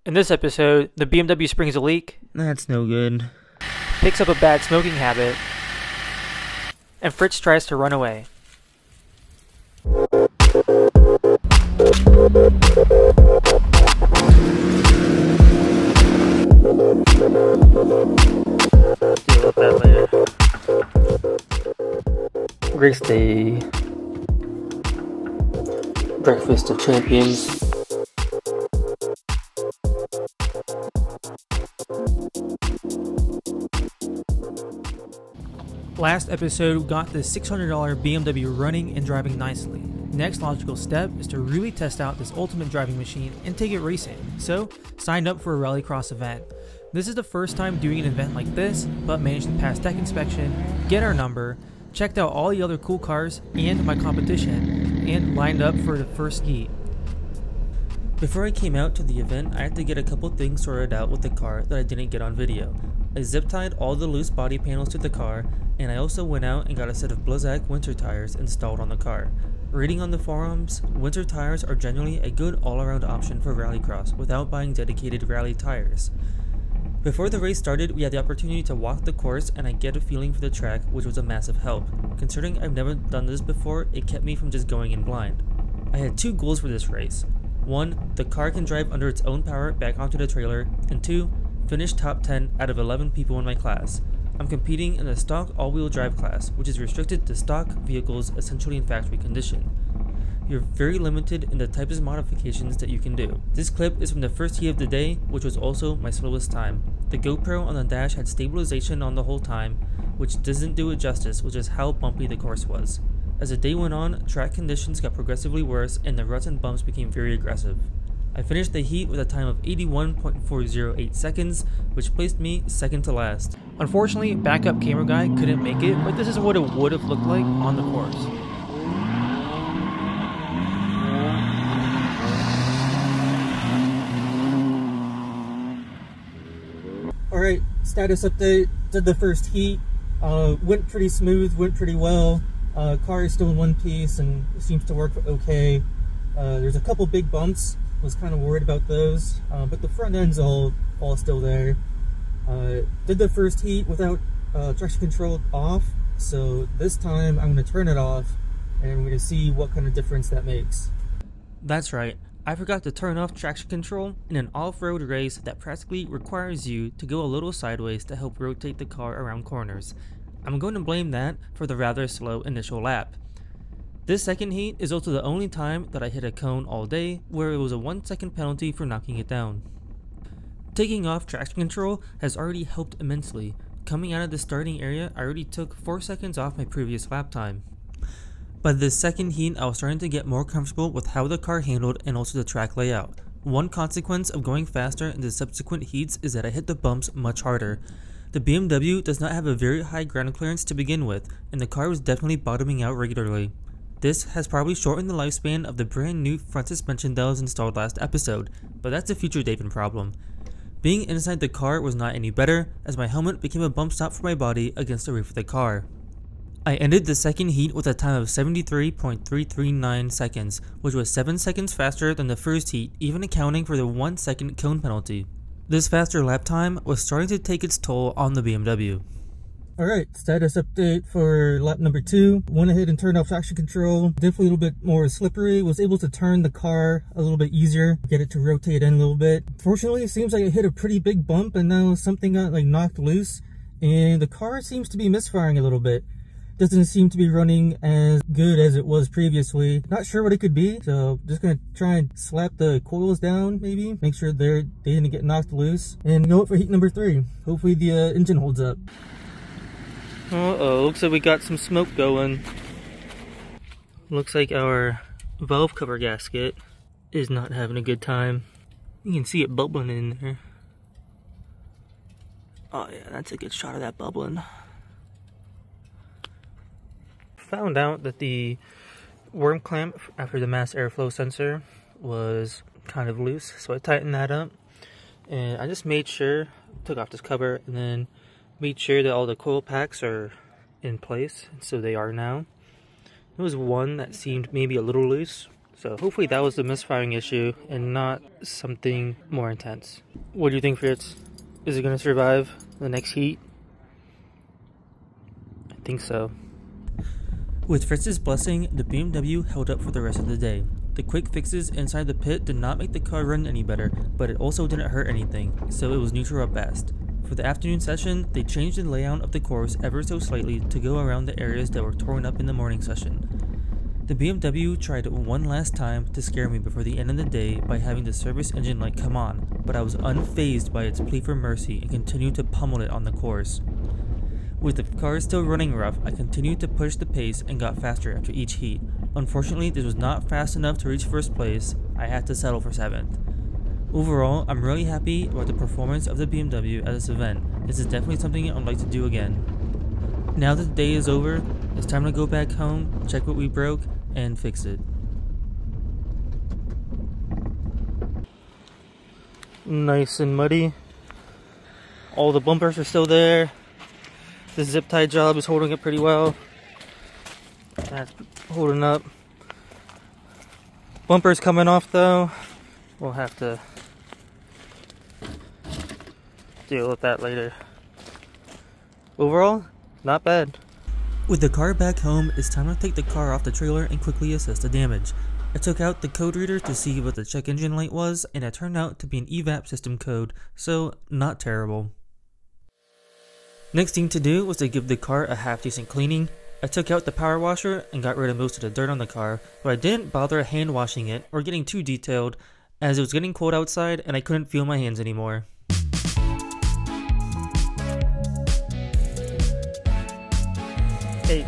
In this episode, the BMW springs a leak, That's no good. picks up a bad smoking habit, and Fritz tries to run away. Deal with that later. Race day. Breakfast of champions. Last episode, we got the $600 BMW running and driving nicely. Next logical step is to really test out this ultimate driving machine and take it racing. So, signed up for a rallycross event. This is the first time doing an event like this, but managed to pass tech inspection, get our number, checked out all the other cool cars and my competition, and lined up for the first heat. Before I came out to the event, I had to get a couple things sorted out with the car that I didn't get on video. I zip tied all the loose body panels to the car, and I also went out and got a set of Blizzak winter tires installed on the car. Reading on the forums, winter tires are generally a good all-around option for rallycross without buying dedicated rally tires. Before the race started, we had the opportunity to walk the course and I get a feeling for the track, which was a massive help. Considering I've never done this before, it kept me from just going in blind. I had two goals for this race. 1. The car can drive under its own power back onto the trailer, and 2. Finish top 10 out of 11 people in my class. I'm competing in the stock all-wheel drive class, which is restricted to stock vehicles essentially in factory condition. You're very limited in the types of modifications that you can do. This clip is from the first heat of the day, which was also my slowest time. The GoPro on the dash had stabilization on the whole time, which doesn't do it justice, which is how bumpy the course was. As the day went on, track conditions got progressively worse and the ruts and bumps became very aggressive. I finished the heat with a time of 81.408 seconds, which placed me second to last. Unfortunately, backup camera guy couldn't make it, but this is what it would have looked like on the course. Alright, status update. Did the first heat. Went pretty smooth, went pretty well. Car is still in one piece and seems to work okay. There's a couple big bumps. Was kind of worried about those, but the front end's all still there. Did the first heat without traction control off, so this time I'm going to turn it off and we're going to see what kind of difference that makes. That's right, I forgot to turn off traction control in an off-road race that practically requires you to go a little sideways to help rotate the car around corners. I'm going to blame that for the rather slow initial lap. This second heat is also the only time that I hit a cone all day, where it was a 1 second penalty for knocking it down. Taking off traction control has already helped immensely. Coming out of the starting area, I already took 4 seconds off my previous lap time. By this second heat, I was starting to get more comfortable with how the car handled and also the track layout. One consequence of going faster in the subsequent heats is that I hit the bumps much harder. The BMW does not have a very high ground clearance to begin with, and the car was definitely bottoming out regularly. This has probably shortened the lifespan of the brand new front suspension that was installed last episode, but that's a future David problem. Being inside the car was not any better, as my helmet became a bump stop for my body against the roof of the car. I ended the second heat with a time of 73.339 seconds, which was 7 seconds faster than the first heat, even accounting for the 1 second cone penalty. This faster lap time was starting to take its toll on the BMW. Alright, status update for lap number 2. Went ahead and turned off traction control. Definitely a little bit more slippery. Was able to turn the car a little bit easier. Get it to rotate in a little bit. Fortunately, it seems like it hit a pretty big bump and now something got like knocked loose. And the car seems to be misfiring a little bit. Doesn't seem to be running as good as it was previously. Not sure what it could be. So just gonna try and slap the coils down maybe. Make sure they didn't get knocked loose. And go for heat number 3. Hopefully the engine holds up. Uh-oh, looks like we got some smoke going. Looks like our valve cover gasket is not having a good time. You can see it bubbling in there. Oh yeah, that's a good shot of that bubbling. Found out that the worm clamp after the mass airflow sensor was kind of loose, so I tightened that up. And I just made sure, took off this cover, and then made sure that all the coil packs are in place, so they are now. There was one that seemed maybe a little loose, So hopefully that was the misfiring issue and not something more intense. What do you think, Fritz? Is it going to survive the next heat? I think so. With Fritz's blessing, the BMW held up for the rest of the day. The quick fixes inside the pit did not make the car run any better, but it also didn't hurt anything, so it was neutral at best. For the afternoon session, they changed the layout of the course ever so slightly to go around the areas that were torn up in the morning session. The BMW tried one last time to scare me before the end of the day by having the service engine light come on, but I was unfazed by its plea for mercy and continued to pummel it on the course. With the car still running rough, I continued to push the pace and got faster after each heat. Unfortunately, this was not fast enough to reach first place. I had to settle for 7th. Overall, I'm really happy about the performance of the BMW at this event. This is definitely something I'd like to do again. Now that the day is over, it's time to go back home, check what we broke, and fix it. Nice and muddy. All the bumpers are still there. The zip tie job is holding it pretty well. That's holding up. Bumpers coming off though. We'll have to deal with that later. Overall, not bad. With the car back home, it's time to take the car off the trailer and quickly assess the damage. I took out the code reader to see what the check engine light was, and it turned out to be an evap system code, so not terrible. Next thing to do was to give the car a half decent cleaning. I took out the power washer and got rid of most of the dirt on the car, but I didn't bother hand washing it or getting too detailed, as it was getting cold outside and I couldn't feel my hands anymore. Hey.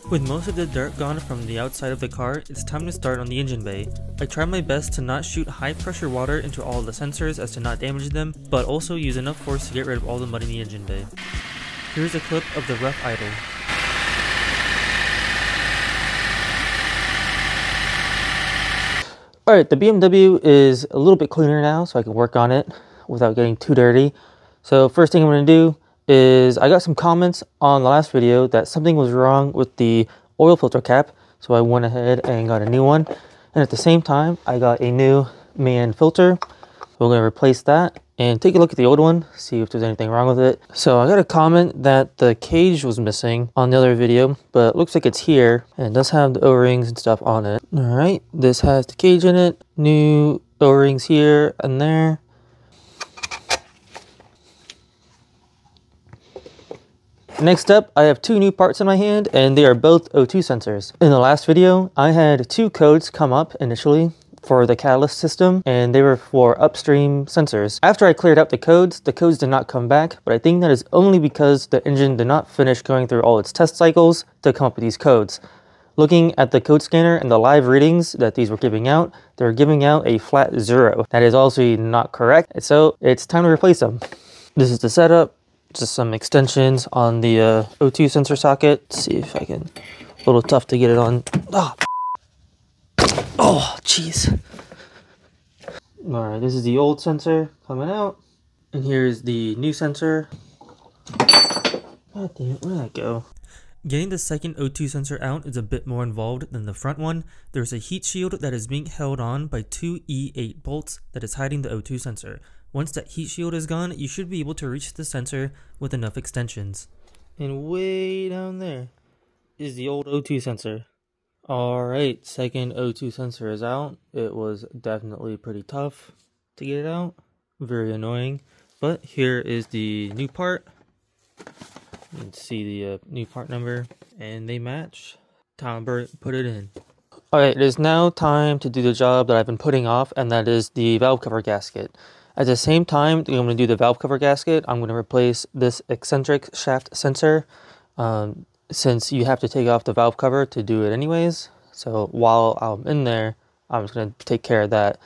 With most of the dirt gone from the outside of the car, it's time to start on the engine bay. I tried my best to not shoot high pressure water into all the sensors as to not damage them, but also use enough force to get rid of all the mud in the engine bay. Here's a clip of the rough idle. Alright, the BMW is a little bit cleaner now, so I can work on it without getting too dirty. So first thing I'm going to do is I got some comments on the last video that something was wrong with the oil filter cap, so I went ahead and got a new one. And at the same time, I got a new main filter. We're going to replace that and take a look at the old one, see if there's anything wrong with it. So I got a comment that the cage was missing on the other video, but it looks like it's here and it does have the O-rings and stuff on it. Alright, this has the cage in it, new O-rings here and there. Next up, I have two new parts in my hand, and they are both O2 sensors. In the last video, I had two codes come up initially for the catalyst system, and they were for upstream sensors. After I cleared out the codes did not come back, but I think that is only because the engine did not finish going through all its test cycles to come up with these codes. Looking at the code scanner and the live readings that these were giving out, they're giving out a flat 0. That is also not correct, so it's time to replace them. This is the setup. Just some extensions on the O2 sensor socket. Let's see if I can. A little tough to get it on. Oh, jeez. Alright, this is the old sensor coming out. And here's the new sensor. God damn it, where'd that go? Getting the second O2 sensor out is a bit more involved than the front one. There's a heat shield that is being held on by two E8 bolts that is hiding the O2 sensor. Once that heat shield is gone, you should be able to reach the sensor with enough extensions. And way down there is the old O2 sensor. Alright, second O2 sensor is out. It was definitely pretty tough to get it out. Very annoying. But here is the new part. You can see the new part number. And they match. Time to put it in. Alright, it is now time to do the job that I've been putting off, and that is the valve cover gasket. At the same time, I'm going to do the valve cover gasket. I'm going to replace this eccentric shaft sensor since you have to take off the valve cover to do it anyways. So while I'm in there, I'm just going to take care of that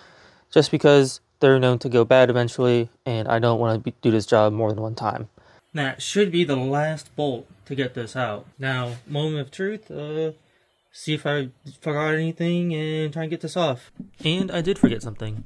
just because they're known to go bad eventually and I don't want to do this job more than one time. That should be the last bolt to get this out. Now, moment of truth, see if I forgot anything and try and get this off. And I did forget something.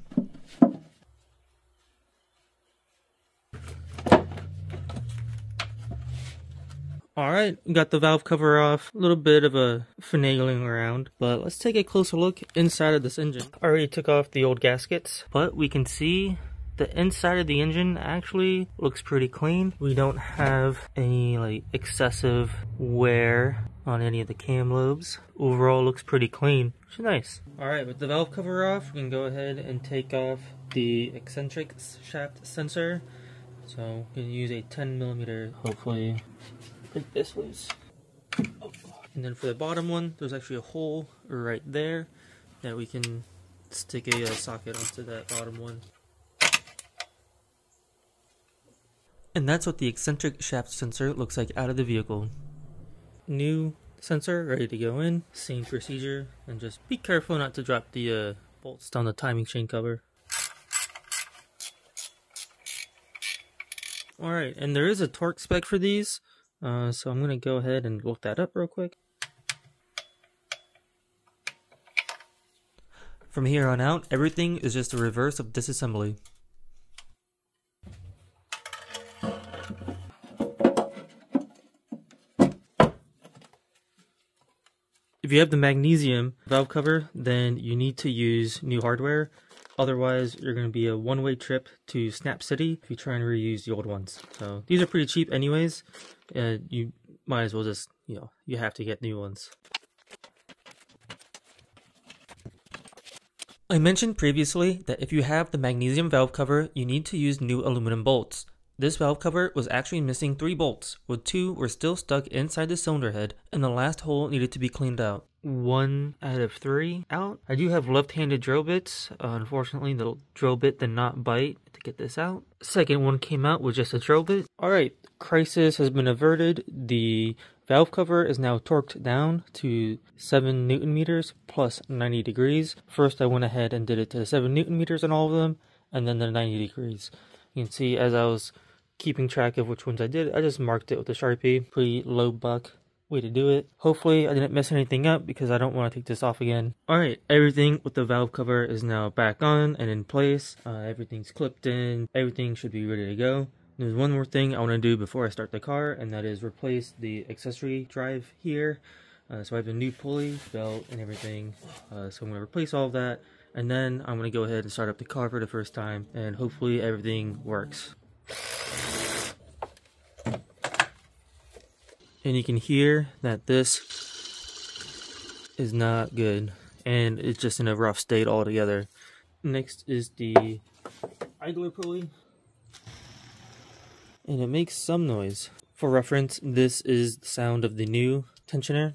Alright, got the valve cover off. A little bit of a finagling around, but let's take a closer look inside of this engine. I already took off the old gaskets, but we can see the inside of the engine actually looks pretty clean. We don't have any like excessive wear on any of the cam lobes. Overall looks pretty clean, which is nice. Alright, with the valve cover off, we can go ahead and take off the eccentric shaft sensor. So we can use a 10mm, hopefully get this loose. Oh. And then for the bottom one, there's actually a hole right there that we can stick a socket onto that bottom one. And that's what the eccentric shaft sensor looks like out of the vehicle. New sensor ready to go in, same procedure, and just be careful not to drop the bolts down the timing chain cover. Alright, and there is a torque spec for these, so I'm going to go ahead and look that up real quick. From here on out, everything is just a reverse of disassembly. If you have the magnesium valve cover, then you need to use new hardware. Otherwise, you're going to be a one-way trip to Snap City if you try and reuse the old ones. So these are pretty cheap anyways. You might as well just, you have to get new ones. I mentioned previously that if you have the magnesium valve cover, you need to use new aluminum bolts. This valve cover was actually missing 3 bolts, with 2 were still stuck inside the cylinder head, and the last hole needed to be cleaned out. 1 out of 3 out. I do have left-handed drill bits. Unfortunately, the drill bit did not bite to get this out. Second one came out with just a drill bit. Alright, crisis has been averted. The valve cover is now torqued down to 7 Newton meters plus 90 degrees. First, I went ahead and did it to 7 Newton meters on all of them, and then the 90 degrees. You can see as I was keeping track of which ones I did, I just marked it with a Sharpie. Pretty low buck way to do it. Hopefully I didn't mess anything up because I don't want to take this off again. Alright, everything with the valve cover is now back on and in place. Everything's clipped in. Everything should be ready to go. There's one more thing I want to do before I start the car, and that is replace the accessory drive here. So I have a new pulley, belt, and everything. So I'm going to replace all of that. And then I'm going to go ahead and start up the car for the first time, and hopefully everything works. And you can hear that this is not good, and it's just in a rough state altogether. Next is the idler pulley, and it makes some noise. For reference, this is the sound of the new tensioner.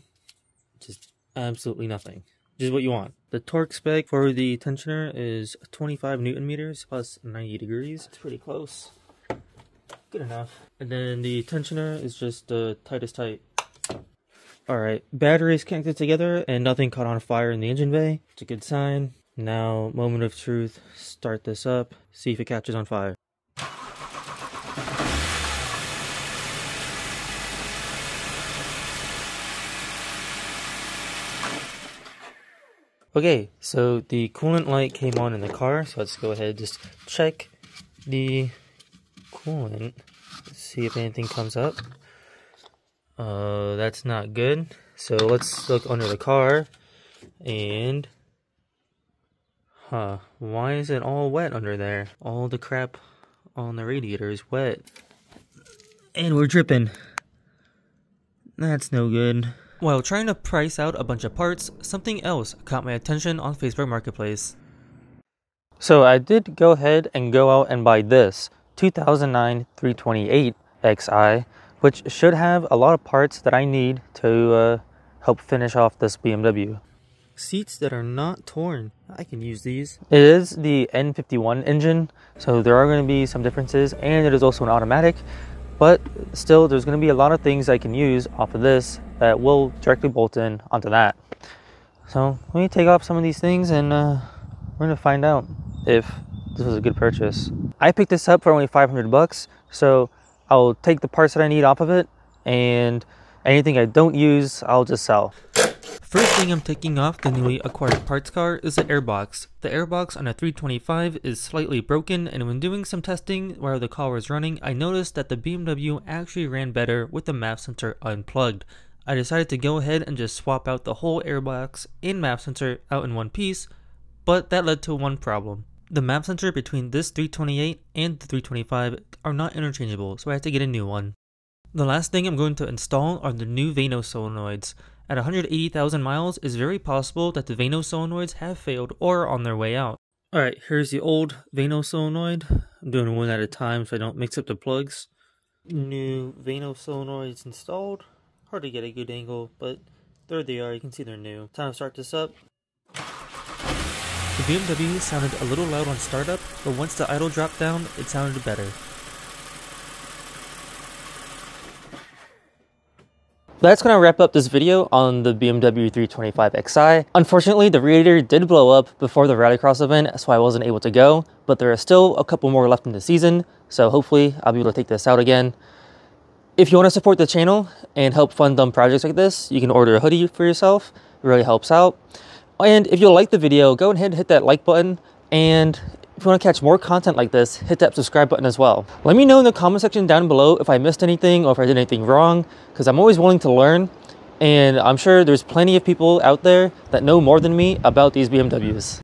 Just absolutely nothing. Just what you want. The torque spec for the tensioner is 25 Newton meters plus 90 degrees. It's pretty close. Good enough. And then the tensioner is just tight as tight. Alright, batteries connected together and nothing caught on fire in the engine bay. It's a good sign. Now, moment of truth. Start this up. See if it catches on fire. Okay, so the coolant light came on in the car, so let's go ahead and just check the coolant. See if anything comes up. That's not good. So let's look under the car, and why is it all wet under there? All the crap on the radiator is wet. And we're dripping. That's no good. While trying to price out a bunch of parts, something else caught my attention on Facebook Marketplace. So I did go ahead and go out and buy this 2009 328 Xi, which should have a lot of parts that I need to help finish off this BMW. Seats that are not torn. I can use these. It is the N51 engine, so there are going to be some differences, and it is also an automatic. But still, there's going to be a lot of things I can use off of this that will directly bolt in onto that. So let me take off some of these things, and we're going to find out if this was a good purchase. I picked this up for only $500, so I'll take the parts that I need off of it and Anything I don't use, I'll just sell. First thing I'm taking off the newly acquired parts car is the airbox. The airbox on a 325 is slightly broken, and when doing some testing while the car was running, I noticed that the BMW actually ran better with the map sensor unplugged. I decided to go ahead and just swap out the whole airbox and map sensor out in one piece, but that led to one problem. The map sensor between this 328 and the 325 are not interchangeable, so I had to get a new one. The last thing I'm going to install are the new Vano solenoids. At 180,000 miles, it's very possible that the Vano solenoids have failed or are on their way out. Alright, here's the old Vano solenoid. I'm doing one at a time so I don't mix up the plugs. New Vano solenoids installed. Hard to get a good angle, but there they are. You can see they're new. Time to start this up. The BMW sounded a little loud on startup, but once the idle dropped down, it sounded better. That's going to wrap up this video on the BMW 325xi. Unfortunately, the radiator did blow up before the Rallycross event, so I wasn't able to go, but there are still a couple more left in the season, so hopefully I'll be able to take this out again. If you want to support the channel and help fund dumb projects like this, you can order a hoodie for yourself. It really helps out. And if you like the video, go ahead and hit that like button, and if you want to catch more content like this, hit that subscribe button as well. Let me know in the comment section down below if I missed anything or if I did anything wrong, because I'm always willing to learn, and I'm sure there's plenty of people out there that know more than me about these BMWs.